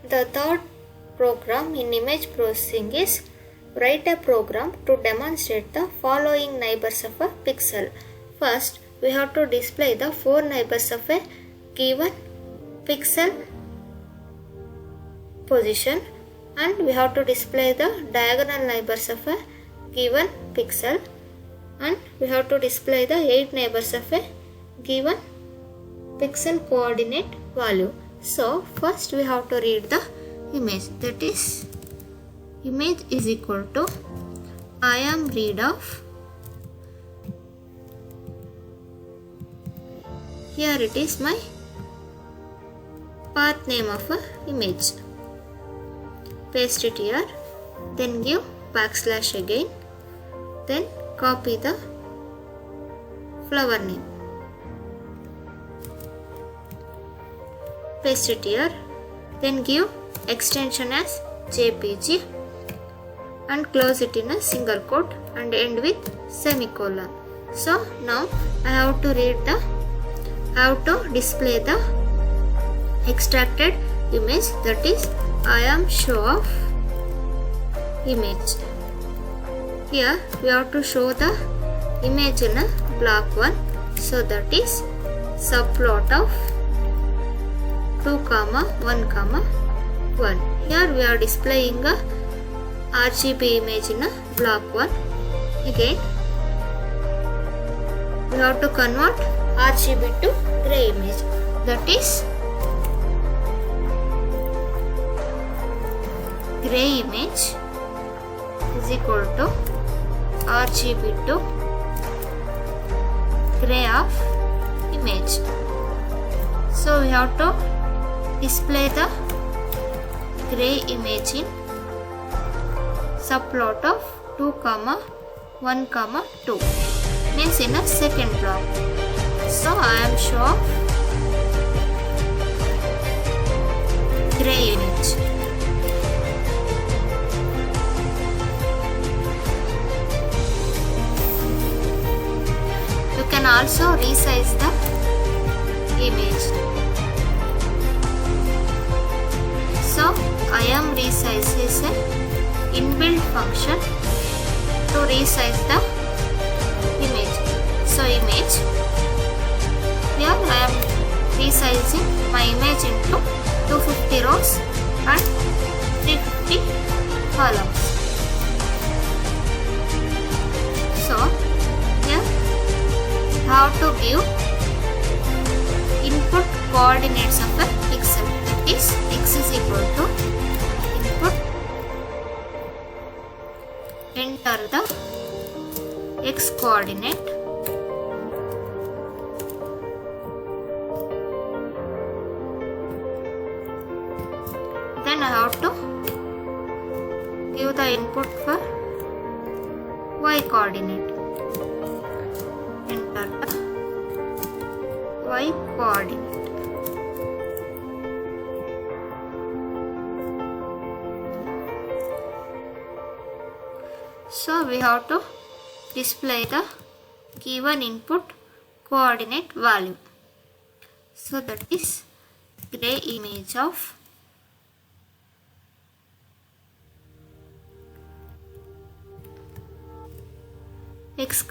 The third program in image processing is write a program to demonstrate the following neighbors of a pixel. First, we have to display the 4 neighbors of a given pixel position, and we have to display the diagonal neighbors of a given pixel, and we have to display the 8 neighbors of a given pixel coordinate value. So first we have to read the image, that is image is equal to I am read of, here it is my path name of a image, paste it here, then give backslash again, then copy the flower name, paste it here, then give extension as JPG and close it in a single quote and end with semicolon. So now I have to display the extracted image, that is I am show of image. Here we have to show the image in a block 1, so that is subplot of 2, 1, 1. Here we are displaying a RGB image in a block 1. Again we have to convert RGB to gray image, that is gray image is equal to RGB to gray of image. So we have to display the gray image in subplot of 2, 1, 2, means in a second block. So I am show gray image. You can also resize the image. So I am resize is a inbuilt function to resize the image. So image, here I am resizing my image into 250 rows and 350 columns. So here how to give input coordinates of a pixel, that is x is equal to input, enter the x coordinate, then I have to give the input for y coordinate, enter the y coordinate. So we have to display the given input coordinate value, so that is gray image of x,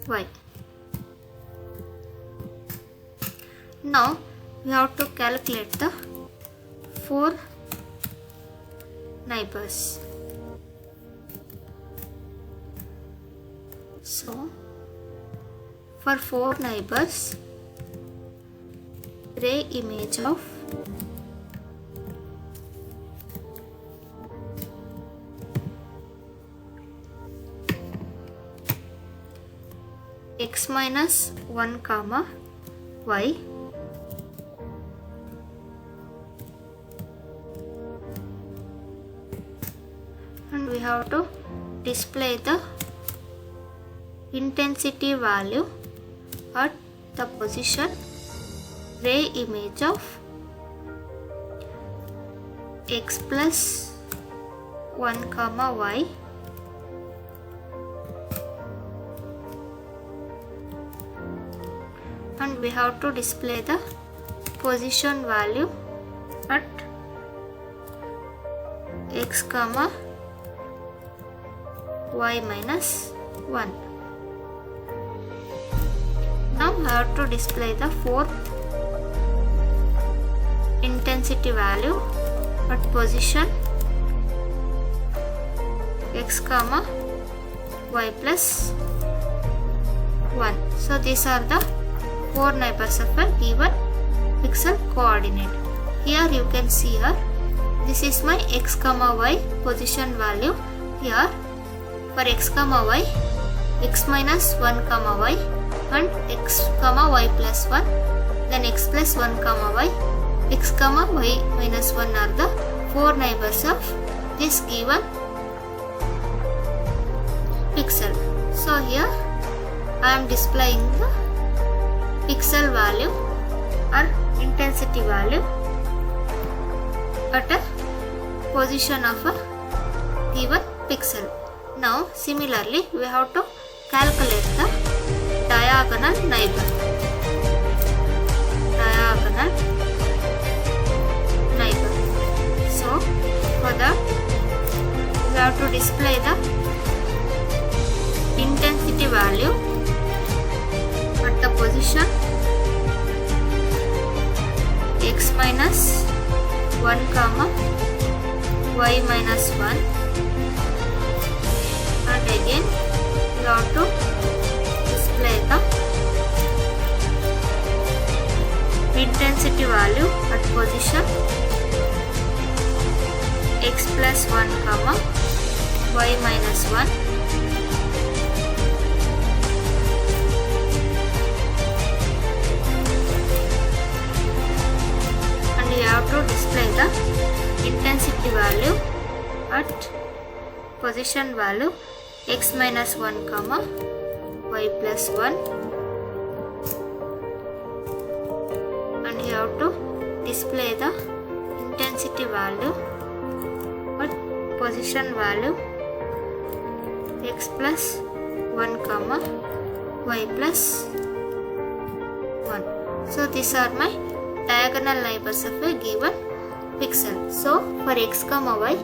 y. Now we have to calculate the 4 neighbors. So for 4 neighbors, gray image of x minus 1, y, and we have to display the intensity value at the position gray image of x plus 1, y, and we have to display the position value at x comma y minus 1. Now I have to display the fourth intensity value at position x comma y plus 1. So these are the 4 neighbors of a given pixel coordinate. Here you can see here, this is my x comma y position value. Here for x comma y, x minus 1 comma y and x comma y plus 1, then x plus 1 comma y, x comma y minus 1 are the 4 neighbors of this given pixel. So here I am displaying the pixel value or intensity value at a position of a given pixel. Now similarly we have to calculate the diagonal neighbor. So for that we have to display the intensity value at the position x minus 1 comma y minus 1, and again we have to display the intensity value at position x plus 1 comma y minus 1, and you have to display the intensity value at position value x minus 1 comma y plus 1, and you have to display the intensity value at position value x plus 1 comma y plus 1. So these are my diagonal neighbors of a given pixel. So for x comma y,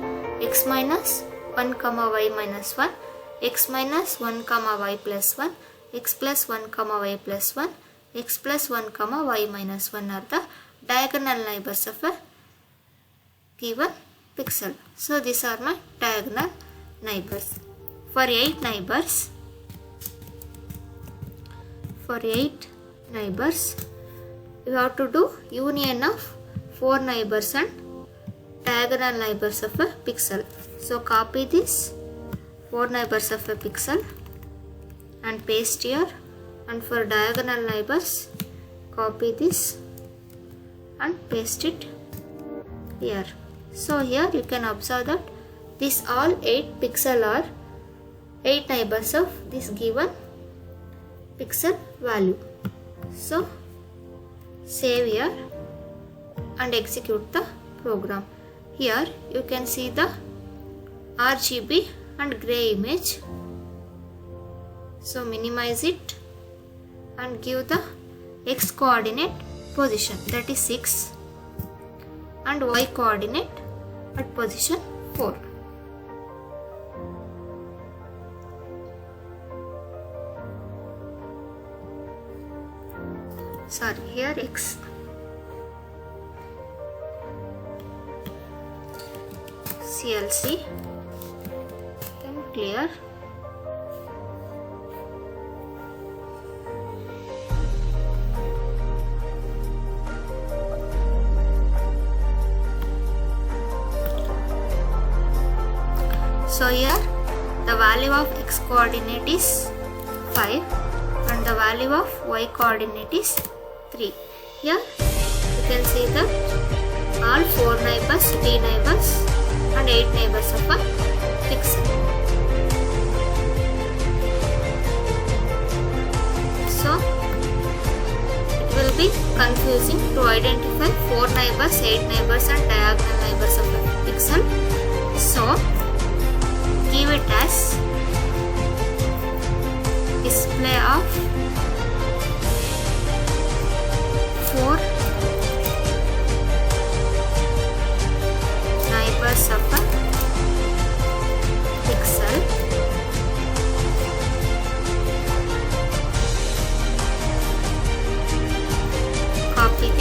x minus 1 comma y minus 1, x minus 1 comma y plus 1, x plus 1 comma y plus 1, x plus 1 comma y minus 1 are the diagonal neighbors of a given pixel. So these are my diagonal neighbors. For 8 neighbors, you have to do union of 4 neighbors and diagonal neighbors of a pixel. So copy this 4 neighbors of a pixel and paste here, and for diagonal neighbors copy this and paste it here. So here you can observe that these all 8 pixel are 8 neighbors of this given pixel value. So save here and execute the program. Here you can see the RGB and gray image. So minimize it and give the x coordinate position, that is 6, and y coordinate at position 4. Sorry, here x. CLC, then clear. So here the value of x coordinate is 5 and the value of y coordinate is 3. Here you can see that all 4 neighbors, 3 neighbors and 8 neighbors of a pixel. So it will be confusing to identify 4 neighbors, 8 neighbors and diagonal neighbors of a pixel. So give it as display of 4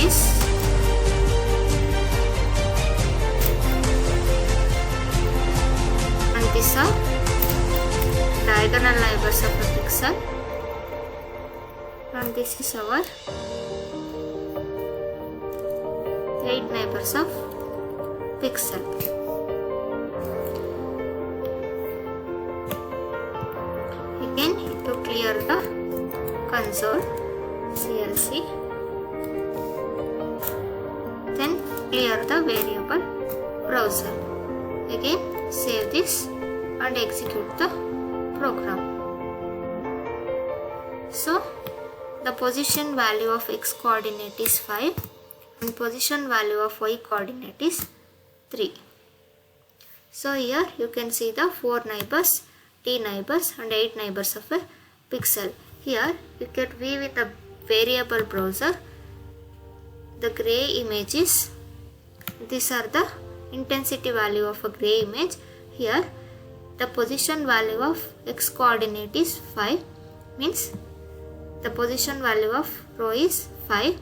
this. And these are diagonal neighbors of a pixel. And this is our 8 neighbors of pixel. Again, to clear the console, CLC, then clear the variable browser. Again, save this and execute the program. So the position value of x coordinate is 5 and position value of y coordinate is 3. So here you can see the 4 neighbors, t neighbors and 8 neighbors of a pixel. Here you can view in the variable browser the gray images. These are the intensity value of a gray image. Here the position value of x coordinate is 5, means the position value of row is 5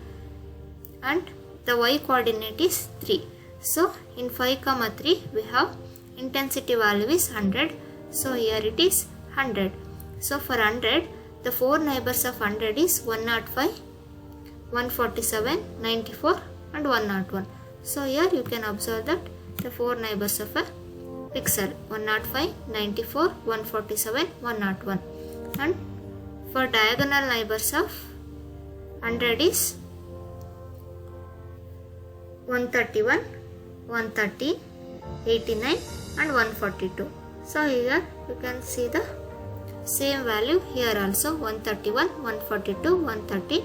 and the y coordinate is 3. So in 5,3 we have intensity value is 100. So here it is 100. So for 100, the 4 neighbors of 100 is 105, 147, 94 and 101. So here you can observe that the 4 neighbors of a pixel 105, 94, 147, 101. And for diagonal neighbors of 100 is 131, 130, 89 and 142. So here you can see the same value here also, 131, 142, 130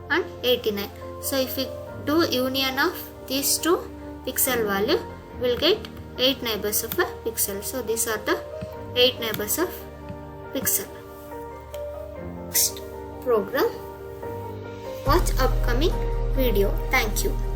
and 89. So if we do union of these two pixel value, we will get 8 neighbors of a pixel. So these are the 8 neighbors of pixel. Next program. Watch upcoming video. Thank you.